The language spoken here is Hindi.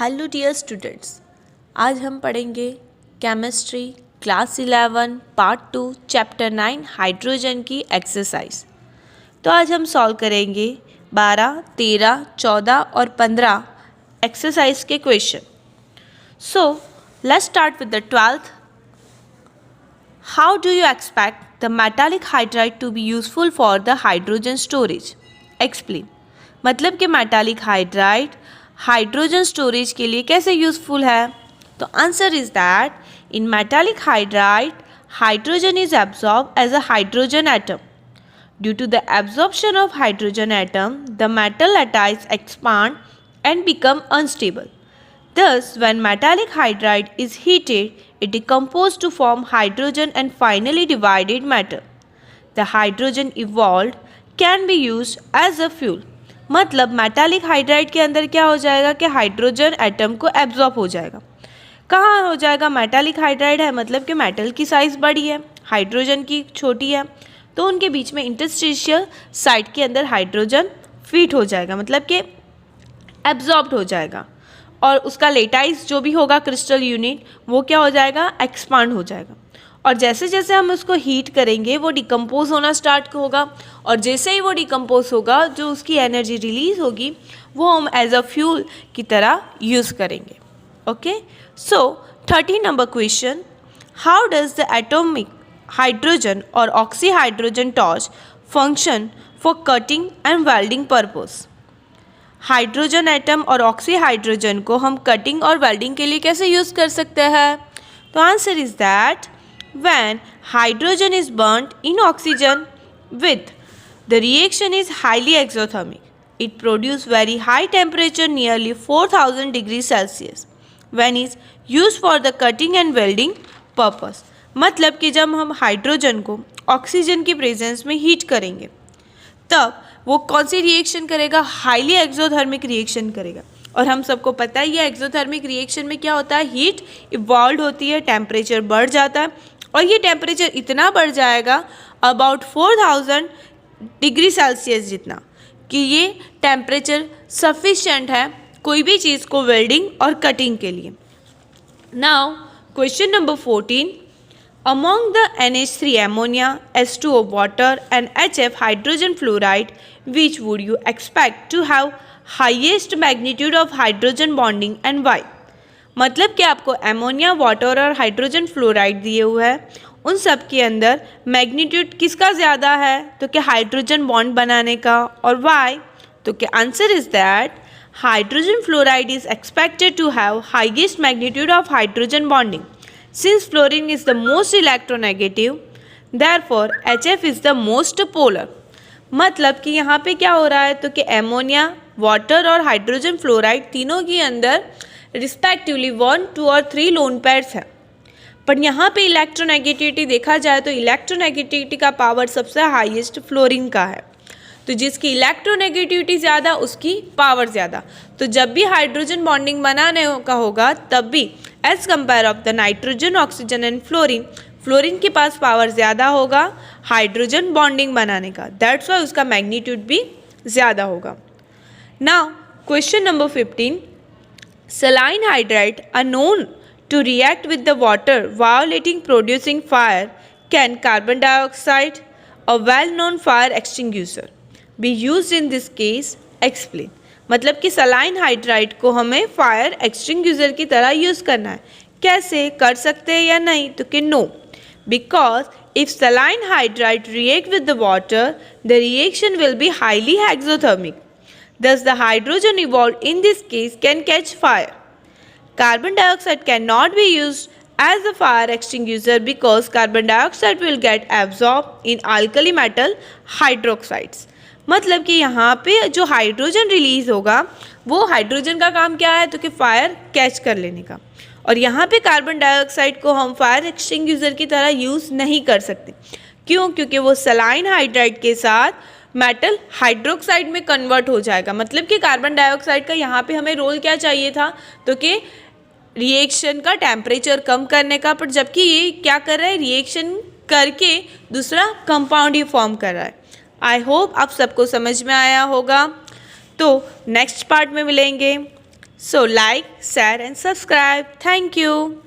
हेलो डियर स्टूडेंट्स, आज हम पढ़ेंगे chemistry class 11 part 2 chapter 9 hydrogen की एक्सरसाइज। तो आज हम सॉल्व करेंगे 12, 13, 14 और 15 एक्सरसाइज के question. So let's start with the 12th। How do you expect the metallic hydride to be useful for the hydrogen storage? Explain. मतलब कि मेटालिक हाइड्राइड हाइड्रोजन स्टोरेज के लिए कैसे यूजफुल है? तो answer is that in metallic hydride hydrogen is absorb as a hydrogen atom. Due to the absorption of hydrogen atom, the metal lattice expand and become unstable. Thus, when metallic hydride is heated, it decomposes to form hydrogen and finally divided matter. The hydrogen evolved can be used as a fuel. मतलब मेटालिक हाइड्राइड के अंदर क्या हो जाएगा कि हाइड्रोजन एटम को एब्जॉर्ब हो जाएगा। कहाँ हो जाएगा? मेटालिक हाइड्राइड है मतलब कि मेटल की साइज़ बड़ी है, हाइड्रोजन की छोटी है, तो उनके बीच में इंटरस्टिशियल साइड के अंदर हाइड्रोजन फिट हो जाएगा, मतलब कि एब्जॉर्ब्ड हो जाएगा, और उसका लेटाइस जो भी होगा क्रिस्टल यूनिट वो क्या हो जाएगा? एक्सपांड हो जाएगा। और जैसे जैसे हम उसको हीट करेंगे वो डिकम्पोज होना स्टार्ट होगा, और जैसे ही वो डिकम्पोज होगा जो उसकी एनर्जी रिलीज होगी वो हम एज अ फ्यूल की तरह यूज़ करेंगे। Okay, so 13 number question, how does the atomic hydrogen और oxy hydrogen torch function for cutting and welding purpose? Hydrogen atom और ऑक्सी हाइड्रोजन को हम कटिंग और वेल्डिंग के लिए कैसे यूज़ कर सकते हैं? तो answer is that when hydrogen is burnt in oxygen with, the reaction is highly exothermic. It produces very high temperature, nearly 4000 degrees Celsius, when is used for the cutting and welding purpose. मतलब कि जब हम हाइड्रोजन को ऑक्सीजन की प्रेजेंस में हीट करेंगे तब वो कौन सी रिएक्शन करेगा? हाईली एक्सोथर्मिक रिएक्शन करेगा। और हम सबको पता है ये एक्सोथर्मिक रिएक्शन में क्या होता है? हीट इवॉल्व होती है, टेम्परेचर बढ़ जाता है, और ये टेम्परेचर इतना बढ़ जाएगा अबाउट 4000 डिग्री सेल्सियस जितना, कि ये टेम्परेचर सफिशिएंट है कोई भी चीज़ को वेल्डिंग और कटिंग के लिए। Now question number 14, among the NH3 ammonia, H2O water and HF hydrogen fluoride, which would you expect to have highest magnitude of hydrogen bonding and why? मतलब कि आपको एमोनिया, वाटर और हाइड्रोजन फ्लोराइड दिए हुए हैं, उन सब के अंदर मैग्नीट्यूड किसका ज़्यादा है? तो क्या हाइड्रोजन बॉन्ड बनाने का, और वाई? तो क्या answer is that hydrogen fluoride is expected to have highest magnitude of hydrogen bonding since fluorine is the most electronegative, therefore HF is the most polar. मतलब कि यहाँ पे क्या हो रहा है? तो कि एमोनिया, वाटर और हाइड्रोजन फ्लोराइड तीनों के अंदर रिस्पेक्टिवली 1, 2 और 3 लोन पेयर्स हैं, पर यहाँ पे इलेक्ट्रोनेगेटिविटी देखा जाए तो इलेक्ट्रोनेगेटिविटी का पावर सबसे हाईएस्ट फ्लोरीन का है, तो जिसकी इलेक्ट्रोनेगेटिविटी ज़्यादा उसकी पावर ज़्यादा। तो जब भी हाइड्रोजन बॉन्डिंग बनाने का होगा तब भी as compare of the nitrogen, oxygen and fluorine, fluorine के पास पावर ज़्यादा होगा हाइड्रोजन बॉन्डिंग बनाने का, दैट्स वाई उसका मैग्नीट्यूड भी ज़्यादा होगा। Now question number 15, saline hydride are known to react with the water violating producing fire. Can carbon dioxide, a well-known fire extinguisher, be used in this case? Explain. मतलब कि saline hydride को हमें फायर एक्सटिंग्यूजर की तरह यूज़ करना है। कैसे कर सकते हैं या नहीं? तो कि no, because if saline hydride react with the water, the reaction will be highly exothermic. Thus, the hydrogen evolved in this case can catch fire. Carbon dioxide cannot be used as a fire extinguisher because carbon dioxide will get absorbed in alkali metal hydroxides. मतलब कि यहाँ पे जो हाइड्रोजन रिलीज होगा वो हाइड्रोजन का काम क्या है? तो कि फायर कैच कर लेने का, और यहाँ पे कार्बन डाइऑक्साइड को हम फायर एक्सटिंग्यूजर की तरह यूज़ नहीं कर सकते। क्यों? क्योंकि वो सलाइन हाइड्राइड के साथ मेटल हाइड्रोक्साइड में कन्वर्ट हो जाएगा। मतलब कि कार्बन डाइऑक्साइड का यहाँ पे हमें रोल क्या चाहिए था? तो कि रिएक्शन का टेम्परेचर कम करने का, पर जबकि ये क्या कर रहा है? रिएक्शन करके दूसरा कंपाउंड ही फॉर्म कर रहा है। आई होप आप सबको समझ में आया होगा। तो नेक्स्ट पार्ट में मिलेंगे। So like, share and subscribe. Thank you.